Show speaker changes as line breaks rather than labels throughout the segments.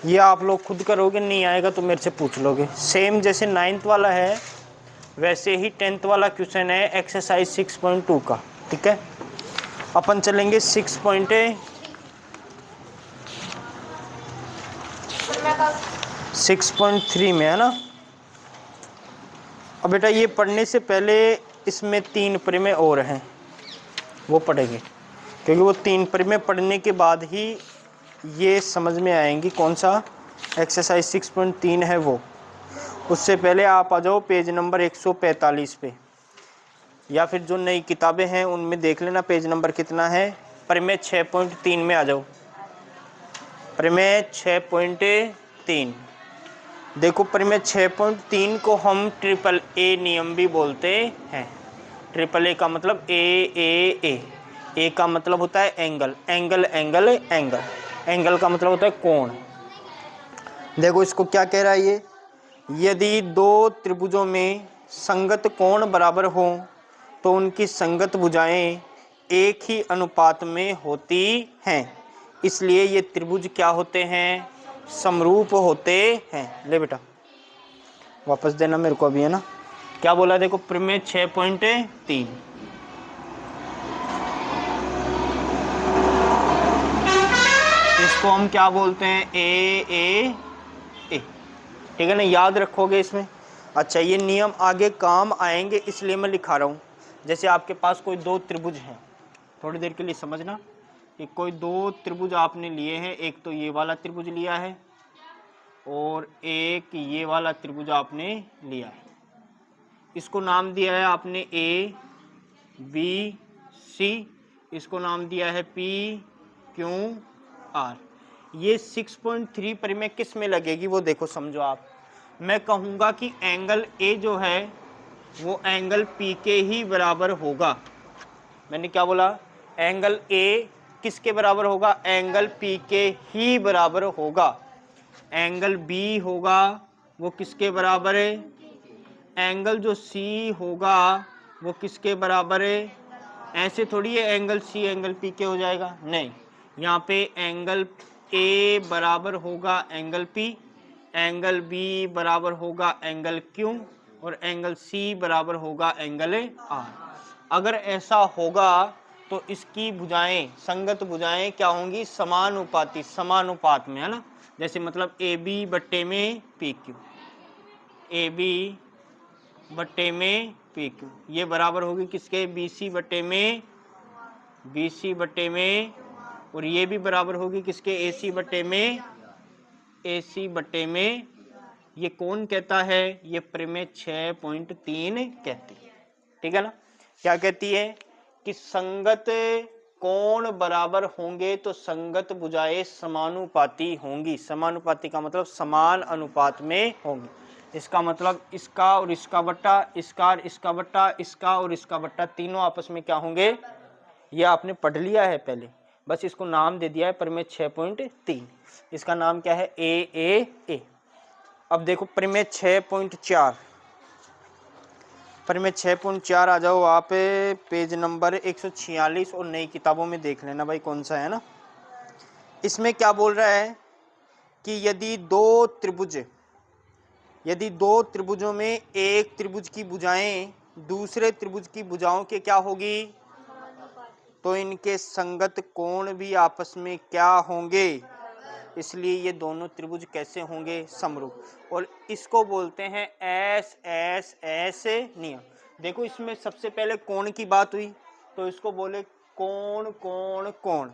ये आप लोग खुद करोगे, नहीं आएगा तो मेरे से पूछ लोगे। सेम जैसे 9th वाला है वैसे ही 10th वाला क्वेश्चन है एक्सरसाइज 6.2 का। ठीक है, अपन चलेंगे 6.3 में, है ना। अब बेटा ये पढ़ने से पहले इसमें 3 परिमेय और हैं, वो पढ़ेंगे, क्योंकि वो 3 परिमेय पढ़ने के बाद ही ये समझ में आएंगी कौन सा एक्सरसाइज 6.3 है वो। उससे पहले आप आ जाओ पेज नंबर 145 पे, या फिर जो नई किताबें हैं उनमें देख लेना पेज नंबर कितना है। परिमेय 6.3 में आ जाओ। परिमेय 6.3 देखो, परिमेय 6.3 को हम ट्रिपल ए नियम भी बोलते हैं। ट्रिपल ए का मतलब ए का मतलब होता है angle, angle angle angle, angle का मतलब होता है कोण। देखो इसको क्या कह रहा है ये, यदि दो त्रिभुजों में संगत कोण बराबर हो तो उनकी संगत भुजाएं एक ही अनुपात में होती हैं, इसलिए ये त्रिभुज क्या होते हैं, समरूप होते हैं। ले बेटा वापस देना मेरे को अभी, है ना। क्या बोला देखो, परिमेय 6.3 इसको हम क्या बोलते हैं, ए। ठीक है ना, याद रखोगे इसमें। अच्छा, ये नियम आगे काम आएंगे इसलिए मैं लिखा रहा हूँ। जैसे आपके पास कोई 2 त्रिभुज हैं, थोड़ी देर के लिए समझना कि कोई 2 त्रिभुज आपने लिए हैं, एक तो ये वाला त्रिभुज लिया है और एक ये वाला त्रिभुज आपने लिया है। इसको नाम दिया है आपने ए बी सी, इसको नाम दिया है पी क्यू आर। ये 6.3 परिमेय किस में लगेगी वो देखो, समझो आप। मैं कहूँगा कि एंगल ए जो है वो एंगल पी के ही बराबर होगा। मैंने क्या बोला, एंगल ए किसके बराबर होगा, एंगल पी के ही बराबर होगा। एंगल बी होगा वो किसके बराबर है, एंगल जो सी होगा वो किसके बराबर है। ऐसे थोड़ी है एंगल सी एंगल पी के हो जाएगा, नहीं। यहाँ पे एंगल ए बराबर होगा एंगल पी, एंगल बी बराबर होगा एंगल क्यू, और एंगल सी बराबर होगा एंगल आर। अगर ऐसा होगा तो इसकी भुजाएं, संगत भुजाएं क्या होंगी, समानुपाती, समानुपात में, है ना। जैसे मतलब ए बी बट्टे में पी क्यू, ए बी बट्टे में पी क्यू, ये बराबर होगी किसके, बी सी बट्टे में बी सी बट्टे में, और ये भी बराबर होगी किसके, ए सी बट्टे में ए सी बट्टे में। ये कौन कहता है, ये परिमेय 6.3 कहती है। ठीक है ना। क्या कहती है कि संगत कोण बराबर होंगे तो संगत भुजाएं समानुपाती होंगी। समानुपाती का मतलब समान अनुपात में होंगी। इसका मतलब इसका और इसका बट्टा, इसका और इसका बट्टा, इसका और इसका बट्टा, तीनों आपस में क्या होंगे। ये आपने पढ़ लिया है पहले, बस इसको नाम दे दिया है परिमेय 6.3। इसका नाम क्या है, ए। अब देखो परिमेय 6.4, परिमेय 6.4 आ जाओ आप पेज नंबर 146 और नई किताबों में देख लेना भाई कौन सा है ना। इसमें क्या बोल रहा है कि यदि दो त्रिभुजों में एक त्रिभुज की भुजाएं दूसरे त्रिभुज की भुजाओं के क्या होगी, तो इनके संगत कोण भी आपस में क्या होंगे, इसलिए ये दोनों त्रिभुज कैसे होंगे, समरूप। और इसको बोलते हैं एस एस एस नियम। देखो इसमें सबसे पहले कोण की बात हुई तो इसको बोले कोण कोण कोण।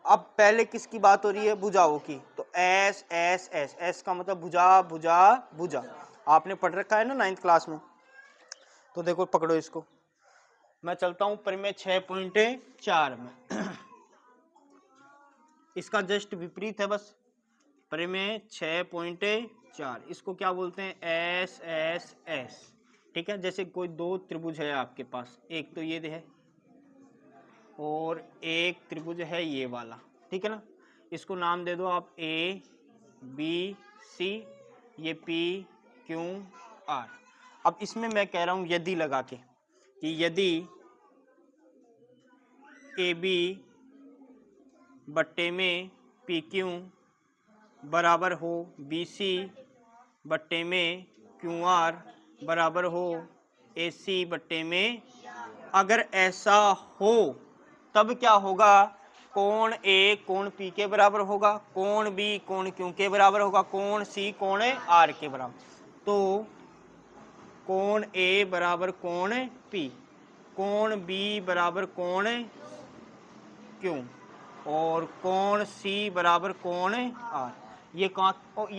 अब पहले किसकी बात हो रही है, भुजाओं की, तो एस एस एस, एस का मतलब भुजा भुजा भुजा, आपने पढ़ रखा है ना 9th क्लास में। तो देखो पकड़ो इसको, मैं चलता हूं परिमेय 6.4 में। इसका जस्ट विपरीत है बस, परिमेय 6.4, इसको क्या बोलते हैं, एस एस एस। ठीक है, जैसे कोई 2 त्रिभुज है आपके पास, एक तो ये है और एक त्रिभुज है ये वाला। ठीक है ना, इसको नाम दे दो आप ए बी सी, ये पी क्यू आर। अब इसमें मैं कह रहा हूं यदि लगा के कि यदि ए बी बट्टे में पी क्यू बराबर हो BC बट्टे में QR बराबर हो AC बट्टे में, अगर ऐसा हो तब क्या होगा, कोण A कोण P के बराबर होगा, कोण B कोण Q के बराबर होगा, कोण C कोण R के बराबर। तो कोण A बराबर कोण P, कोण B बराबर कोण Q और कोण C बराबर कोण R। ये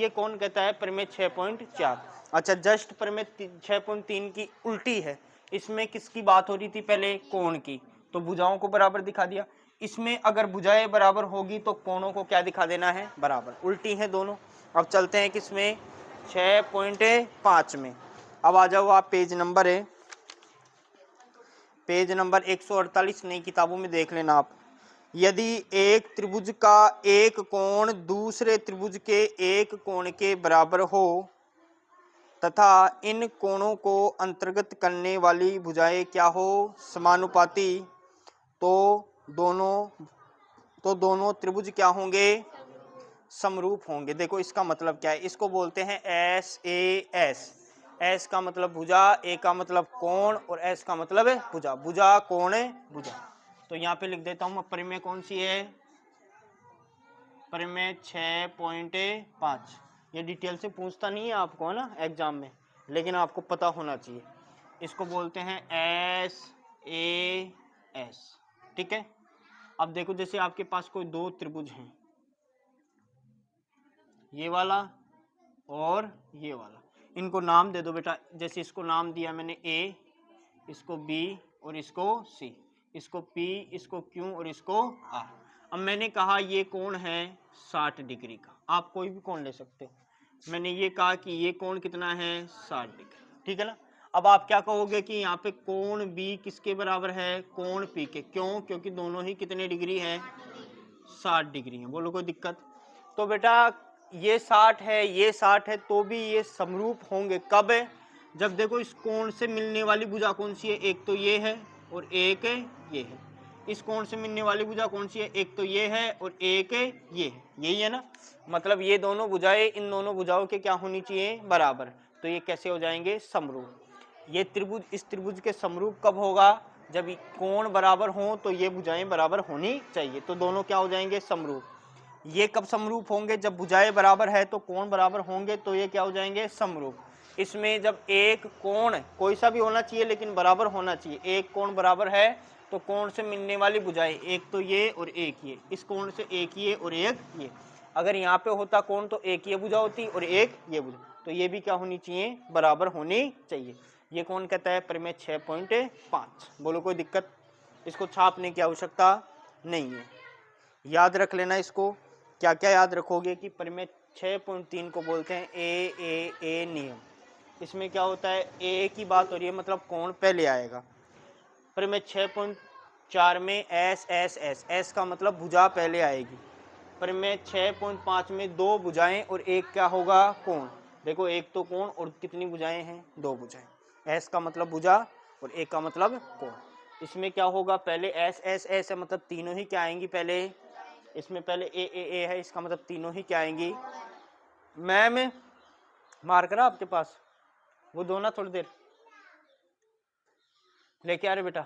कौन कहता है प्रमेय 6.4। अच्छा, जस्ट प्रमेय 6.3 की उल्टी है। इसमें किसकी बात हो रही थी पहले, कोण की, तो भुजाओं को बराबर दिखा दिया। इसमें अगर भुजाएं बराबर होगी तो कोणों को क्या दिखा देना है, बराबर। उल्टी है दोनों। अब चलते हैं किसमें, 6.5 में। अब आ जाओ आप, पेज नंबर है पेज नंबर 148 नई किताबों में देख लेना आप। यदि एक त्रिभुज का एक कोण दूसरे त्रिभुज के एक कोण के बराबर हो तथा इन कोणों को अंतर्गत करने वाली भुजाएं क्या हो, समानुपाती, तो दोनों त्रिभुज क्या होंगे, समरूप होंगे। देखो इसका मतलब क्या है, इसको बोलते हैं SAS। एस का मतलब भुजा, ए का मतलब कोण और एस का मतलब है भुजा। भुजा कोण भुजा। तो यहाँ पे लिख देता हूँ। परिमेय कौन सी है, परिमेय 6.5। ये डिटेल से पूछता नहीं है आपको, है ना, एग्जाम में, लेकिन आपको पता होना चाहिए। इसको बोलते हैं SAS। ठीक है। अब देखो, जैसे आपके पास कोई दो त्रिभुज हैं, ये वाला और ये वाला, इनको नाम दे दो बेटा। जैसे इसको नाम दिया मैंने A, इसको B और इसको C, इसको P, इसको Q और इसको R। अब मैंने कहा ये कोण है 60 डिग्री का, आप कोई भी कोण ले सकते हो। मैंने ये कहा कि ये कोण कितना है, 60 डिग्री, ठीक है ना। अब आप क्या कहोगे कि यहाँ पे कोण B किसके बराबर है, कोण P के। क्यों, क्योंकि दोनों ही कितने डिग्री हैं, 60 डिग्री है। बोलो कोई दिक्कत। तो बेटा ये 60 है, ये 60 है, तो भी ये समरूप होंगे। कब है, जब देखो इस कोण से मिलने वाली भुजा कौन सी है, एक तो ये है और एक ये है। इस कोण से मिलने वाली भुजा कौन सी है, एक तो ये है और एक ये है। यही है ना, मतलब ये दोनों भुजाएं इन दोनों भुजाओं के क्या होनी चाहिए, बराबर। तो ये कैसे हो जाएंगे, समरूप। ये त्रिभुज इस त्रिभुज के समरूप कब होगा, जब कोण बराबर हो तो ये भुजाएं बराबर होनी चाहिए। तो दोनों क्या हो जाएंगे, समरूप। ये कब समरूप होंगे, जब भुजाएं बराबर है तो कोण बराबर होंगे, तो ये क्या हो जाएंगे, समरूप। इसमें जब एक कोण कोई सा भी होना चाहिए लेकिन बराबर होना चाहिए। एक कोण बराबर है तो कोण से मिलने वाली भुजाएं, एक तो ये और एक ये, इस कोण से एक ये और एक ये। अगर यहाँ पे होता कोण तो एक ये भुजा होती और एक ये भुजा, तो ये भी क्या होनी चाहिए, बराबर होनी चाहिए। ये कौन कहता है, परिमेय 6.5। बोलो कोई दिक्कत। इसको छापने की आवश्यकता नहीं है, याद रख लेना इसको। क्या क्या याद रखोगे कि परिमेय 6.3 को बोलते हैं ए नियम। इसमें क्या होता है, ए की बात हो रही है, मतलब कोण पहले आएगा। परिमेय 6.4 में एस का मतलब भुजा पहले आएगी। परिमेय 6.5 में दो भुजाएं और एक क्या होगा, कोण। देखो एक तो कोण और कितनी भुजाएं हैं, दो भुजाएं। एस का मतलब भुजा और एक का मतलब कोण। इसमें क्या होगा, पहले एस है, मतलब तीनों ही क्या आएंगी पहले। इसमें पहले ए है, इसका मतलब तीनों ही क्या आएंगी। मैम मार करा आपके पास, वो दो ना, थोड़ी देर लेके आ रहे बेटा,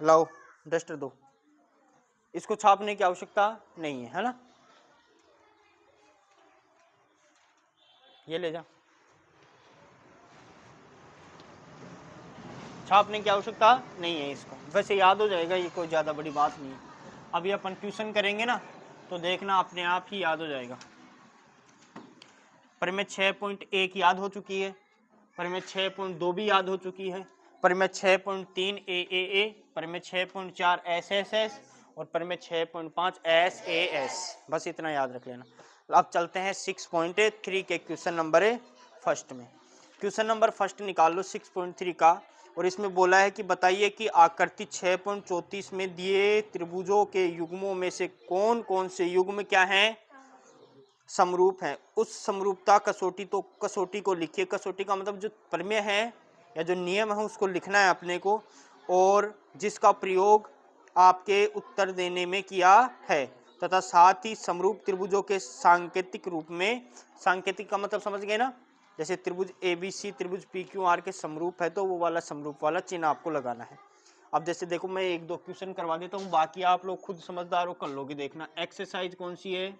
लाओ डस्टर दो। इसको छापने की आवश्यकता नहीं है ना, ये ले जा। छापने की आवश्यकता नहीं है इसको, वैसे याद हो जाएगा, ये कोई ज़्यादा बड़ी बात नहीं है। अभी अपन ट्यूशन करेंगे ना, तो देखना अपने आप ही याद हो जाएगा। परिमेय 6.1 याद हो चुकी है, परिमेय 6.2 भी याद हो चुकी है, परिमेय 6.3 ए, परिमेय 6.4 एस और परिमेय 6.5 SAS। बस इतना याद रख लेना। अब चलते हैं 6.3 के क्वेश्चन नंबर फर्स्ट में। क्वेश्चन नंबर फर्स्ट निकाल लो 6.3 का, और इसमें बोला है कि बताइए कि आकृति 6.34 में दिए त्रिभुजों के युग्मों में से कौन कौन से युग्म क्या हैं, समरूप है। उस समरूपता कसौटी को लिखिए। कसौटी का मतलब जो प्रमेय है या जो नियम है उसको लिखना है अपने को, और जिसका प्रयोग आपके उत्तर देने में किया है, तथा साथ ही समरूप त्रिभुजों के सांकेतिक रूप में, सांकेतिक का मतलब समझ गए ना, जैसे त्रिभुज ABC त्रिभुज PQR के समरूप है तो वो वाला समरूप वाला चिन्ह आपको लगाना है। अब जैसे देखो मैं एक दो क्वेश्चन करवा देता हूँ, बाकी आप लोग खुद समझदार हो कर लोगे। देखना एक्सरसाइज कौन सी है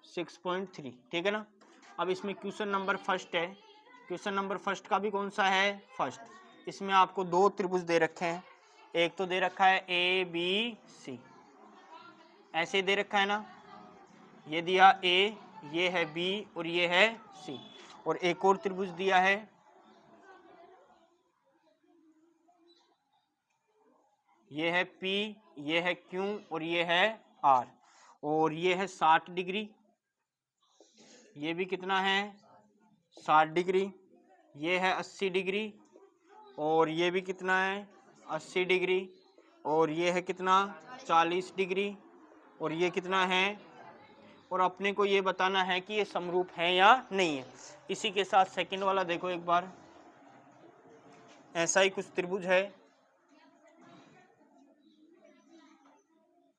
6.3, ठीक है ना। अब इसमें क्वेश्चन नंबर फर्स्ट है, क्वेश्चन नंबर फर्स्ट का भी कौन सा है फर्स्ट। इसमें आपको दो त्रिभुज दे रखे हैं, एक तो दे रखा है ABC, ऐसे दे रखा है ना, ये दिया A, ये है B और ये है C, और एक और त्रिभुज दिया है, ये है P, ये है Q और ये है R, और ये है 60 डिग्री, ये भी कितना है 60 डिग्री, ये है 80 डिग्री, और ये भी कितना है 80 डिग्री, और ये है कितना 40 डिग्री, और ये कितना है, और अपने को ये बताना है कि ये समरूप है या नहीं है। इसी के साथ सेकंड वाला देखो एक बार, ऐसा ही कुछ त्रिभुज है,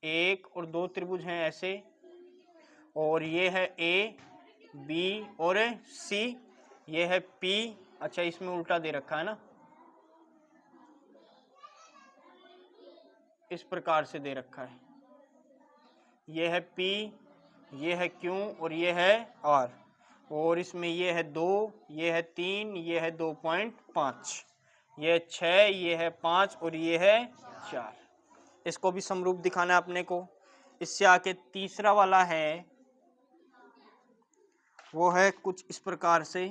एक और दो त्रिभुज हैं ऐसे, और ये है A, B और C, ये है P, अच्छा इसमें उल्टा दे रखा है ना, इस प्रकार से दे रखा है, ये है P, ये है Q और ये है R, और इसमें ये है 2, ये है 3, ये है 2.5, ये है 6, ये है 5 और ये है 4। इसको भी समरूप दिखाना है अपने को। इससे आके तीसरा वाला है, वो है कुछ इस प्रकार से,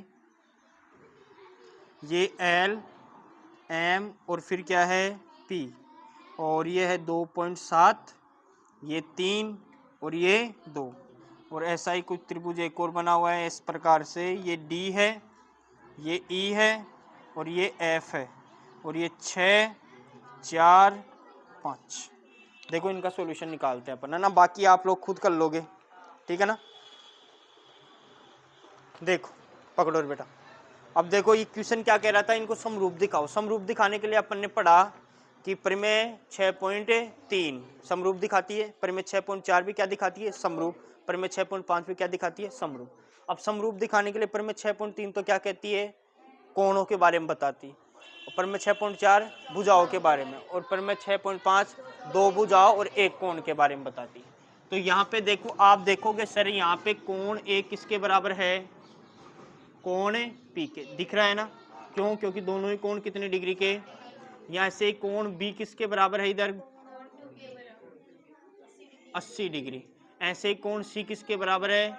ये L, M और फिर क्या है P, और ये है 2.7, ये 3 और ये 2, और ऐसा ही कुछ त्रिभुज एक और बना हुआ है इस प्रकार से, ये D है, ये E है और ये F है, और ये 6, 4, 5। देखो इनका सॉल्यूशन निकालते हैं अपन, है ना, बाकी आप लोग खुद कर लोगे, ठीक है ना। देखो पकड़ो बेटा, अब देखो ये क्वेश्चन क्या कह रहा था, इनको समरूप दिखाओ। समरूप दिखाने के लिए अपन ने पढ़ा कि प्रमेय 6.3 समरूप दिखाती है, प्रमेय 6.4 भी क्या दिखाती है समरूप, प्रमेय 6.5 भी क्या दिखाती है समरूप। अब समरूप दिखाने के लिए प्रमेय 6.3 तो क्या कहती है, कोणों के बारे में बताती है, और प्रमेय 6.4 भुजाओं के बारे में, और प्रमेय 6.5 दो भुजाओं और एक कोण के बारे में बताती है। तो यहाँ पे देखो, आप देखोगे सर यहाँ पे कोण A किसके बराबर है, कोण P के, दिख रहा है ना, क्यों, क्योंकि दोनों ही कोण कितने डिग्री के, यहाँ से कोण B किसके बराबर है, इधर 80 डिग्री, ऐसे ही कोण C किसके बराबर है,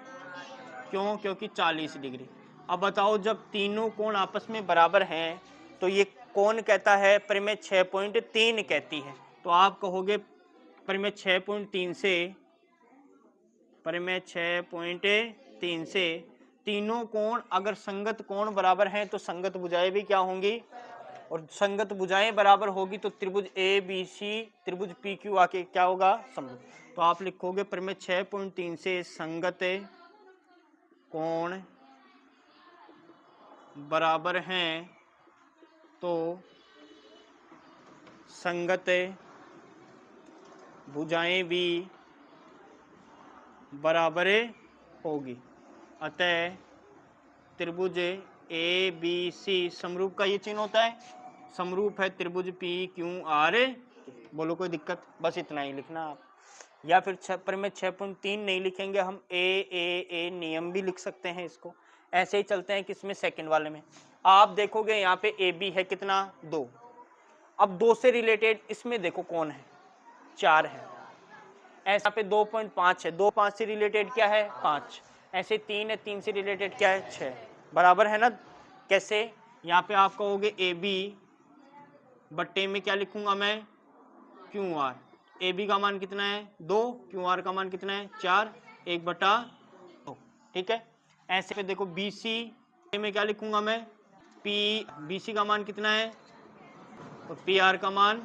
क्यों, क्योंकि 40 डिग्री। अब बताओ जब तीनों कोण आपस में बराबर हैं तो ये कौन कहता है, प्रमेय 6.3 कहती है। तो आप कहोगे प्रमेय 6.3 से, प्रमेय 6.3 से तीनों कोण अगर संगत कोण बराबर हैं तो संगत भुजाएं भी क्या होंगी, और संगत भुजाएं बराबर होगी तो त्रिभुज ABC त्रिभुज PQ आके क्या होगा समरूप। तो आप लिखोगे प्रमेय 6.3 से संगत कोण बराबर हैं तो संगत भुजाएं भी बराबर होगी, अतः त्रिभुज ABC समरूप का ये चिन्ह होता है, समरूप है त्रिभुज PQR। बोलो कोई दिक्कत, बस इतना ही लिखना आप, या फिर प्रमेय 6.3 नहीं लिखेंगे हम A नियम भी लिख सकते हैं इसको। ऐसे ही चलते हैं किसमें, सेकंड वाले में। आप देखोगे यहाँ पे AB है कितना 2, अब 2 से रिलेटेड इसमें देखो कौन है 4 है, ऐसा पे 2.5 है, 2.5 से रिलेटेड क्या है 5, ऐसे 3 है, 3 से रिलेटेड क्या है 6, बराबर है ना। कैसे, यहाँ पे आप कहोगे AB बट्टे में क्या लिखूंगा मैं QR, AB का मान कितना है 2, QR का मान कितना है 4, 1/2, ठीक है। ऐसे पे देखो BC में क्या लिखूंगा मैं BC का मान कितना है, तो PR का मान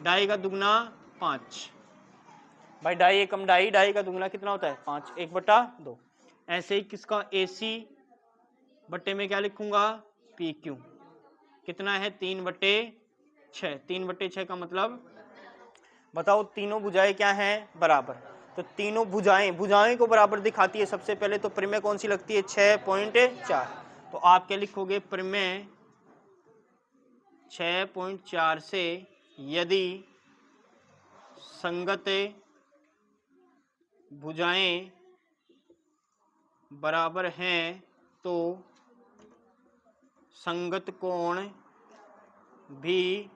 2.5 का दुगना 5, भाई 2.5 एकम 2.5, 2.5 का दुगना कितना होता है 5, 1/2। ऐसे ही किसका AC बट्टे में क्या लिखूंगा PQ कितना है 3/6, 3/6 का मतलब बताओ तीनों भुजाएं क्या हैं बराबर, तो तीनों भुजाएं को बराबर दिखाती है। सबसे पहले तो प्रमेय कौन सी लगती है, 6.4। तो आप क्या लिखोगे, प्रमेय 6.4 से यदि संगत भुजाएं बराबर हैं तो संगत कोण भी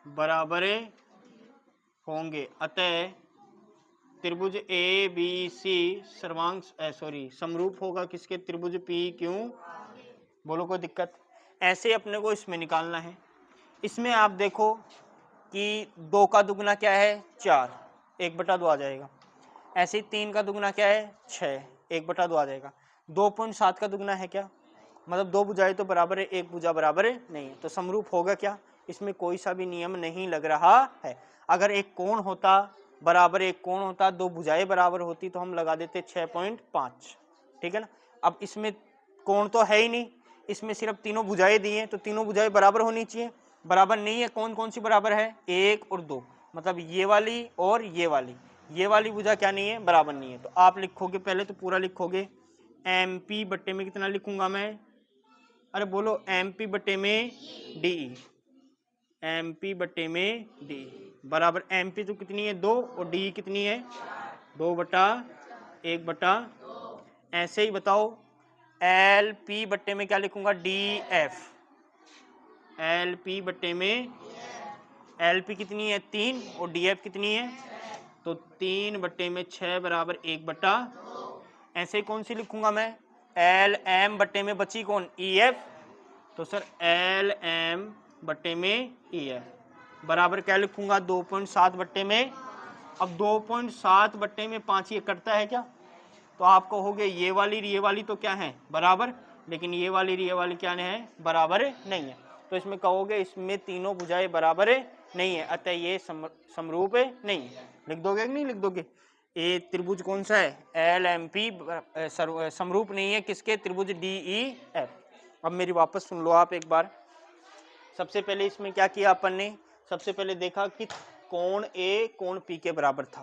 बराबर होंगे, अतः त्रिभुज ए बी सी सर्वांग समरूप होगा किसके, त्रिभुज पी क्यू। बोलो कोई दिक्कत। ऐसे अपने को इसमें निकालना है। इसमें आप देखो कि 2 का दुगना क्या है, 4, 1/2 आ जाएगा। ऐसे ही 3 का दुगना क्या है, 6, 1/2 आ जाएगा। 2.7 का दुगना है क्या, मतलब 2 भुजाएं तो बराबर है, 1 भुजा बराबर है नहीं है, तो समरूप होगा क्या। इसमें कोई सा भी नियम नहीं लग रहा है। अगर एक कोण होता बराबर, एक कोण होता, 2 भुजाएं बराबर होती तो हम लगा देते 6.5, ठीक है ना। अब इसमें कोण तो है ही नहीं, इसमें सिर्फ तीनों भुजाएं दी हैं, तो तीनों भुजाएं बराबर होनी चाहिए। बराबर नहीं है, कौन कौन सी बराबर है, 1 और 2, मतलब ये वाली और ये वाली भुजा क्या नहीं है, बराबर नहीं है। तो आप लिखोगे, पहले तो पूरा लिखोगे, MP बट्टे में कितना लिखूंगा मैं, अरे बोलो, MP बट्टे में डी, MP बट्टे में डी बराबर, MP तो कितनी है, 2, और डी कितनी है, 2/1/। ऐसे ही बताओ LP बट्टे में क्या लिखूंगा, DF, LP बट्टे में LP कितनी है, 3, और DF कितनी है, तो 3/6 बराबर 1/। ऐसे ही कौन सी लिखूंगा मैं, LM बट्टे में बची कौन, EF, तो सर LM बट्टे में EF बराबर क्या लिखूंगा, 2.7 बट्टे में। अब 2.7 बट्टे में 5 ये कटता है क्या, तो आप कहोगे ये वाली तो क्या है, बराबर, लेकिन ये वाली क्या है, बराबर नहीं है। तो इसमें कहोगे इसमें तीनों भुजाएं बराबर नहीं है, अतः ये समरूप नहीं है। लिख दोगे कि नहीं लिख दोगे। ये त्रिभुज कौन सा है, LMP समरूप नहीं है किसके, त्रिभुज DEF। अब मेरी वापस सुन लो आप एक बार। सबसे पहले इसमें क्या किया अपन ने, सबसे पहले देखा कि कोण A कोण P के बराबर था,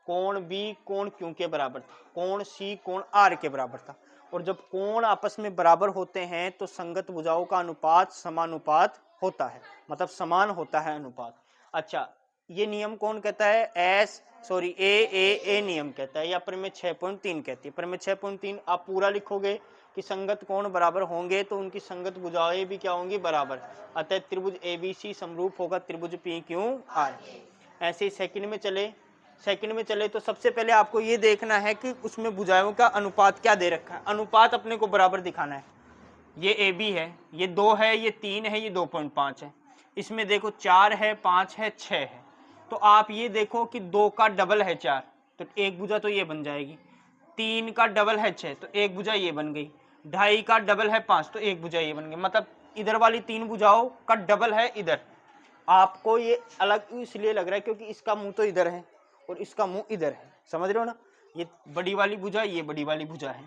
कोण B कोण Q के बराबर था, कोण C कोण R के बराबर था। और जब कोण आपस में बराबर होते हैं तो संगत भुजाओं का अनुपात समानुपात होता है, मतलब समान होता है अनुपात। अच्छा, ये नियम कौन कहता है, ए नियम कहता है, या प्रमेय 6.3 कहती है। प्रमेय 6.3 आप पूरा लिखोगे कि संगत कोण बराबर होंगे तो उनकी संगत भुजाएं भी क्या होंगी, बराबर, अतः त्रिभुज ABC समरूप होगा त्रिभुज PQR। ऐसे ही सेकंड में चले तो सबसे पहले आपको ये देखना है कि उसमें भुजाओं का अनुपात क्या दे रखा है। अनुपात अपने को बराबर दिखाना है। ये AB है, ये 2 है, ये 3 है, ये 2.5 है। इसमें देखो 4 है, 5 है, 6 है। तो आप ये देखो कि 2 का डबल है 4, तो एक भुजा तो ये बन जाएगी। 3 का डबल है 6, तो एक भुजा ये बन गई। 2.5 का डबल है 5, तो एक भुजा ये बन गई। मतलब इधर वाली 3 भुजाओं का डबल है इधर। आपको ये अलग इसलिए लग रहा है क्योंकि इसका मुंह तो इधर है और इसका मुंह इधर है, समझ रहे हो ना। ये बड़ी वाली भुजा, ये बड़ी वाली भुजा है,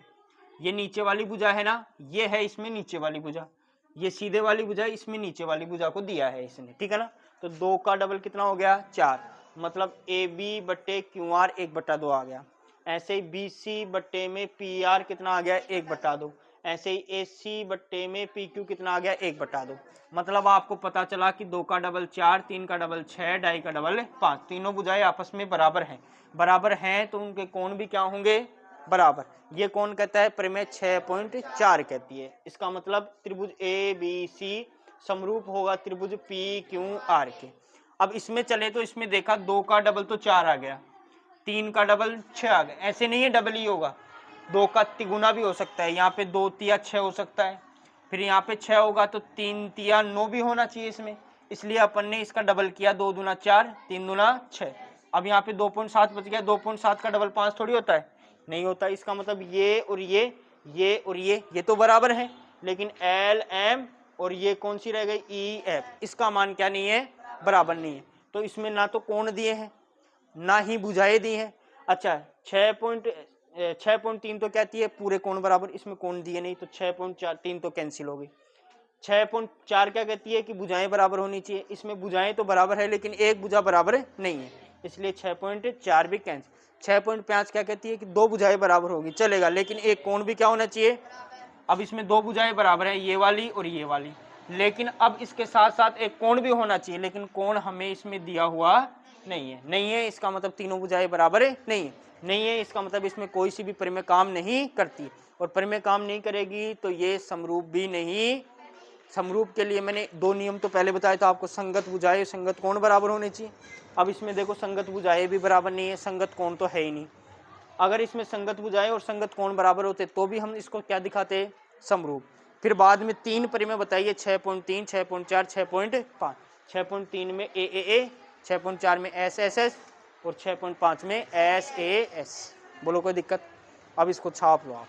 ये नीचे वाली भुजा है ना, ये है इसमें नीचे वाली भुजा, ये सीधे वाली भुजा, इसमें नीचे वाली भुजा को दिया है इसने, ठीक है ना। तो 2 का डबल कितना हो गया, 4, मतलब AB बट्टे QR 1/2 आ गया। ऐसे ही BC बट्टे में PR कितना आ गया, 1/2। ऐसे ही AC बट्टे में PQ कितना आ गया, 1/2। मतलब आपको पता चला कि 2 का डबल 4, 3 का डबल 6, 2.5 का डबल 5, तीनों भुजाएं आपस में बराबर हैं तो उनके कोण भी क्या होंगे, बराबर। ये कौन कहता है, प्रमेय 6.4 कहती है। इसका मतलब त्रिभुज ABC समरूप होगा त्रिभुज PQR के। अब इसमें चले तो इसमें देखा 2 का डबल तो 4 आ गया, 3 का डबल 6 आ गया। ऐसे नहीं है डबल ही होगा, 2 का तिगुना भी हो सकता है। यहाँ पे 2 तिया 6 हो सकता है, फिर यहाँ पे 6 होगा तो 3 तिया 9 भी होना चाहिए इसमें, इसलिए अपन ने इसका डबल किया, 2 दूना 4, 3 दूना 6। अब यहाँ पे 2.7 बच गया, 2.7 का डबल 5 थोड़ी होता है, नहीं होता। इसका मतलब ये और ये और ये तो बराबर है, लेकिन LM और ये कौन सी रह गई, EF, इसका मान क्या नहीं है, बराबर नहीं है। तो इसमें ना तो कोण दिए हैं ना ही भुजाएं दी हैं। अच्छा, 6.3 तो कहती है पूरे कोण बराबर, इसमें कोण दिए नहीं, तो 6.3 तो कैंसिल हो गई। 6.4 क्या कहती है कि भुजाएं बराबर होनी चाहिए, इसमें भुजाएं तो बराबर है लेकिन एक भुजा बराबर नहीं है, इसलिए 6.4 भी कैंसिल। 6.5 क्या कहती है कि दो भुजाएं बराबर होगी, चलेगा, लेकिन एक कोण भी क्या होना चाहिए। अब इसमें दो भुजाएं बराबर है, ये वाली और ये वाली, लेकिन अब इसके साथ साथ एक कोण भी होना चाहिए, लेकिन कोण हमें इसमें दिया हुआ नहीं है। इसका मतलब तीनों भुजाएं बराबर है नहीं है, इसका मतलब इसमें कोई सी भी परिमेय काम नहीं करती, और परिमेय काम नहीं करेगी तो ये समरूप भी नहीं। समरूप के लिए मैंने दो नियम तो पहले बताया था आपको, संगत भुजाएं संगत कोण बराबर होने चाहिए। अब इसमें देखो संगत भुजाएं भी बराबर नहीं है, संगत कोण तो है ही नहीं। अगर इसमें संगत भुजाएं और संगत कोण बराबर होते तो भी हम इसको क्या दिखाते, समरूप। फिर बाद में तीन परिमेय बताइए, 6.3, 6.4, 6.5। 6.3 में ए, 6.4 में एस और 6.5 में एस। बोलो कोई दिक्कत। अब इसको छाप लो आप।